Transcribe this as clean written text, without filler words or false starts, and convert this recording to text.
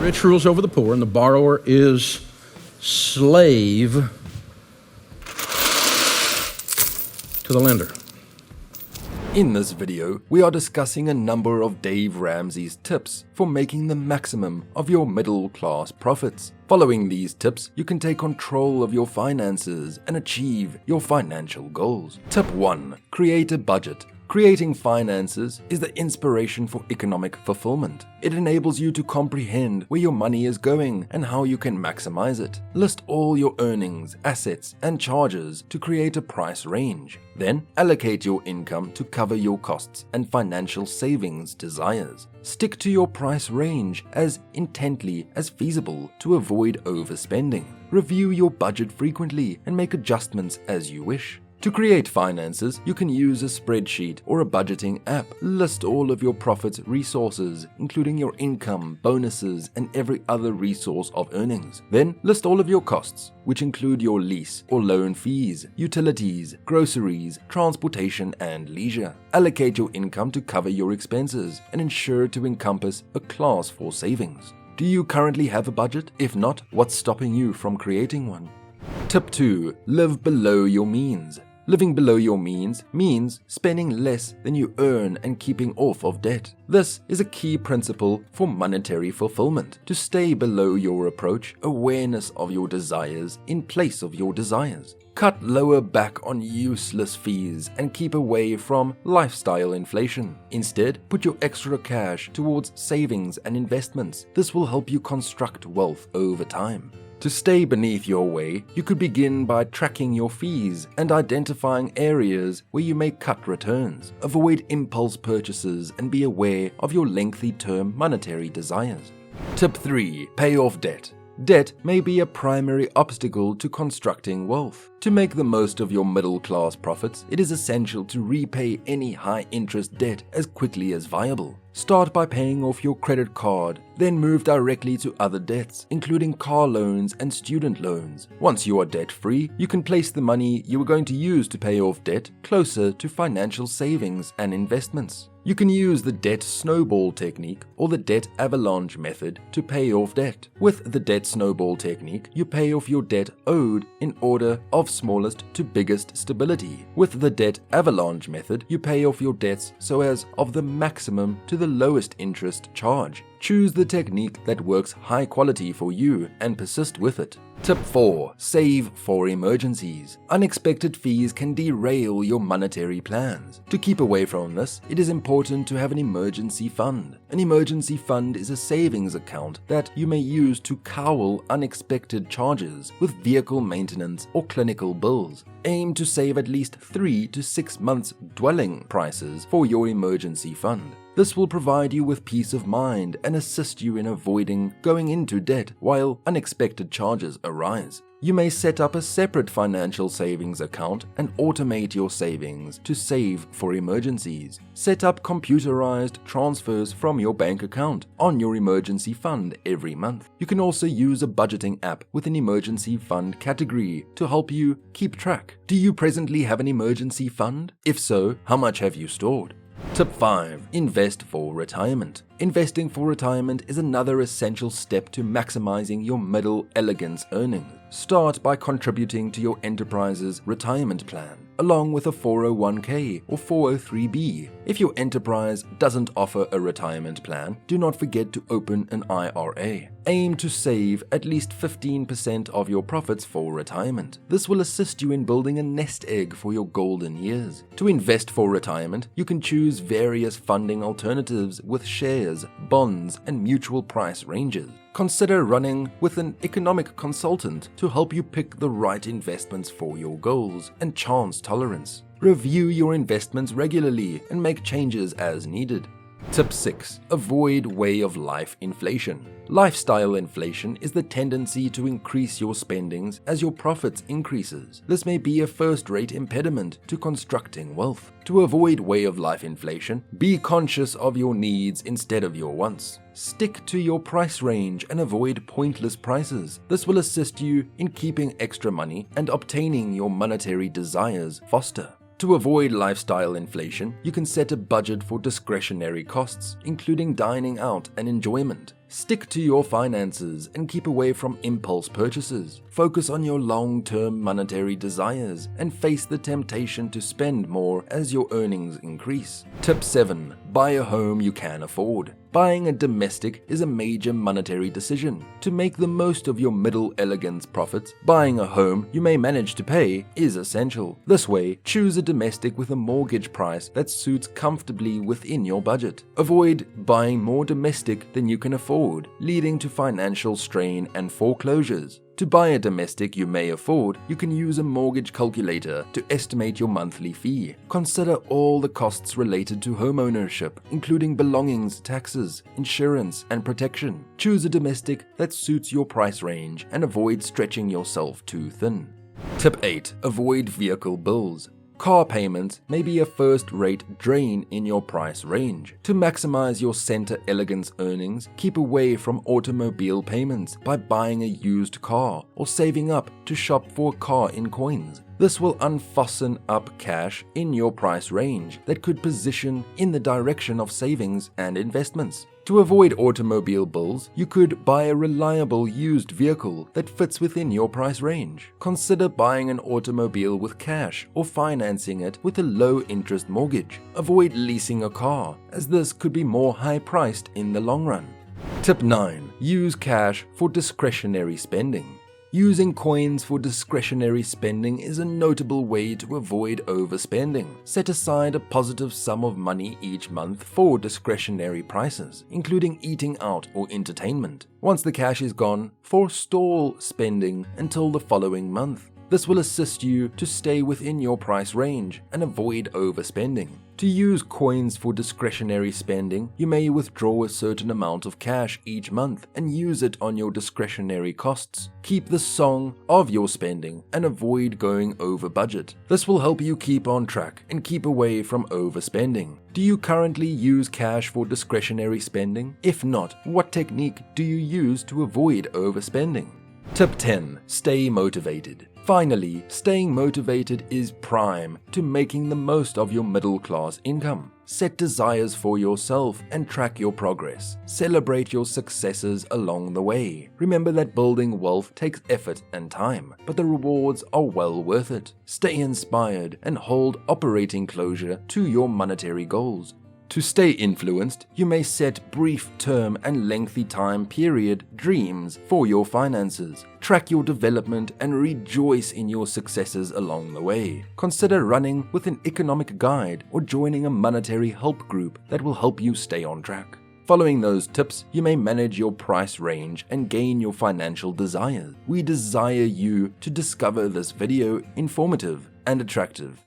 rich rules over the poor, and the borrower is slave to the lender. In this video, we are discussing a number of Dave Ramsey's tips for making the maximum of your middle-class profits. Following these tips, you can take control of your finances and achieve your financial goals. Tip 1. Create a budget. Creating finances is the inspiration for economic fulfillment. It enables you to comprehend where your money is going and how you can maximize it. List all your earnings, assets, and charges to create a price range. Then, allocate your income to cover your costs and financial savings desires. Stick to your price range as intently as feasible to avoid overspending. Review your budget frequently and make adjustments as you wish. To create finances, you can use a spreadsheet or a budgeting app. List all of your profits, resources, including your income, bonuses, and every other resource of earnings. Then list all of your costs, which include your lease or loan fees, utilities, groceries, transportation, and leisure. Allocate your income to cover your expenses and ensure to encompass a class for savings. Do you currently have a budget? If not, what's stopping you from creating one? Tip 2. Live below your means. Living below your means means spending less than you earn and keeping off of debt. This is a key principle for monetary fulfillment. To stay below your approach, awareness of your desires in place of your desires. Cut lower back on useless fees and keep away from lifestyle inflation. Instead, put your extra cash towards savings and investments. This will help you construct wealth over time. To stay beneath your way, you could begin by tracking your fees and identifying areas where you may cut returns. Avoid impulse purchases and be aware of your lengthy-term monetary desires. Tip 3. Pay off debt. Debt may be a primary obstacle to constructing wealth. To make the most of your middle-class profits, it is essential to repay any high-interest debt as quickly as viable. Start by paying off your credit card, then move directly to other debts, including car loans and student loans. Once you are debt-free, you can place the money you are going to use to pay off debt closer to financial savings and investments. You can use the debt snowball technique or the debt avalanche method to pay off debt. With the debt snowball technique, you pay off your debt owed in order of smallest to biggest stability. With the debt avalanche method, you pay off your debts so as of the maximum to the lowest interest charge. Choose the technique that works high quality for you and persist with it. Tip 4. Save for emergencies. Unexpected fees can derail your monetary plans. To keep away from this, it is important to have an emergency fund. An emergency fund is a savings account that you may use to cowl unexpected charges with vehicle maintenance or clinical bills. Aim to save at least 3 to 6 months' dwelling prices for your emergency fund. This will provide you with peace of mind and assist you in avoiding going into debt while unexpected charges arise. You may set up a separate financial savings account and automate your savings to save for emergencies. Set up computerized transfers from your bank account on your emergency fund every month. You can also use a budgeting app with an emergency fund category to help you keep track. Do you presently have an emergency fund? If so, how much have you stored? Tip 5. Invest for retirement. Investing for retirement is another essential step to maximizing your middle elegance earnings. Start by contributing to your enterprise's retirement plan, along with a 401k or 403b. If your enterprise doesn't offer a retirement plan, do not forget to open an IRA. Aim to save at least 15% of your profits for retirement. This will assist you in building a nest egg for your golden years. To invest for retirement, you can choose various funding alternatives with shares, bonds, and mutual price ranges. Consider running with an economic consultant to help you pick the right investments for your goals and chance tolerance. Review your investments regularly and make changes as needed. Tip 6. Avoid way of life inflation. Lifestyle inflation is the tendency to increase your spendings as your profits increases. This may be a first-rate impediment to constructing wealth. To avoid way of life inflation, be conscious of your needs instead of your wants. Stick to your price range and avoid pointless prices. This will assist you in keeping extra money and obtaining your monetary desires faster. To avoid lifestyle inflation, you can set a budget for discretionary costs, including dining out and enjoyment. Stick to your finances and keep away from impulse purchases. Focus on your long-term monetary desires and face the temptation to spend more as your earnings increase. Tip 7. Buy a home you can afford. Buying a domestic is a major monetary decision. To make the most of your middle elegance profits, buying a home you may manage to pay is essential. This way, choose a domestic with a mortgage price that suits comfortably within your budget. Avoid buying more domestic than you can afford, leading to financial strain and foreclosures. To buy a domestic you may afford, you can use a mortgage calculator to estimate your monthly fee. Consider all the costs related to homeownership, including belongings, taxes, insurance, and protection. Choose a domestic that suits your price range and avoid stretching yourself too thin. Tip 8. Avoid vehicle bills. Car payments may be a first-rate drain in your price range. To maximize your center elegance earnings, keep away from automobile payments by buying a used car or saving up to shop for a car in coins. This will unfasten up cash in your price range that could position in the direction of savings and investments. To avoid automobile bills, you could buy a reliable used vehicle that fits within your price range. Consider buying an automobile with cash or financing it with a low-interest mortgage. Avoid leasing a car, as this could be more high-priced in the long run. Tip 9. Use cash for discretionary spending. Using coins for discretionary spending is a notable way to avoid overspending. Set aside a positive sum of money each month for discretionary prices, including eating out or entertainment. Once the cash is gone, forestall spending until the following month. This will assist you to stay within your price range and avoid overspending. To use coins for discretionary spending, you may withdraw a certain amount of cash each month and use it on your discretionary costs. Keep the song of your spending and avoid going over budget. This will help you keep on track and keep away from overspending. Do you currently use cash for discretionary spending? If not, what technique do you use to avoid overspending? Tip 10. Stay motivated. Finally, staying motivated is prime to making the most of your middle-class income. Set desires for yourself and track your progress. Celebrate your successes along the way. Remember that building wealth takes effort and time, but the rewards are well worth it. Stay inspired and hold operating closure to your monetary goals. To stay influenced, you may set brief term and lengthy time period dreams for your finances. Track your development and rejoice in your successes along the way. Consider running with an economic guide or joining a monetary help group that will help you stay on track. Following those tips, you may manage your price range and gain your financial desires. We desire you to discover this video informative and attractive.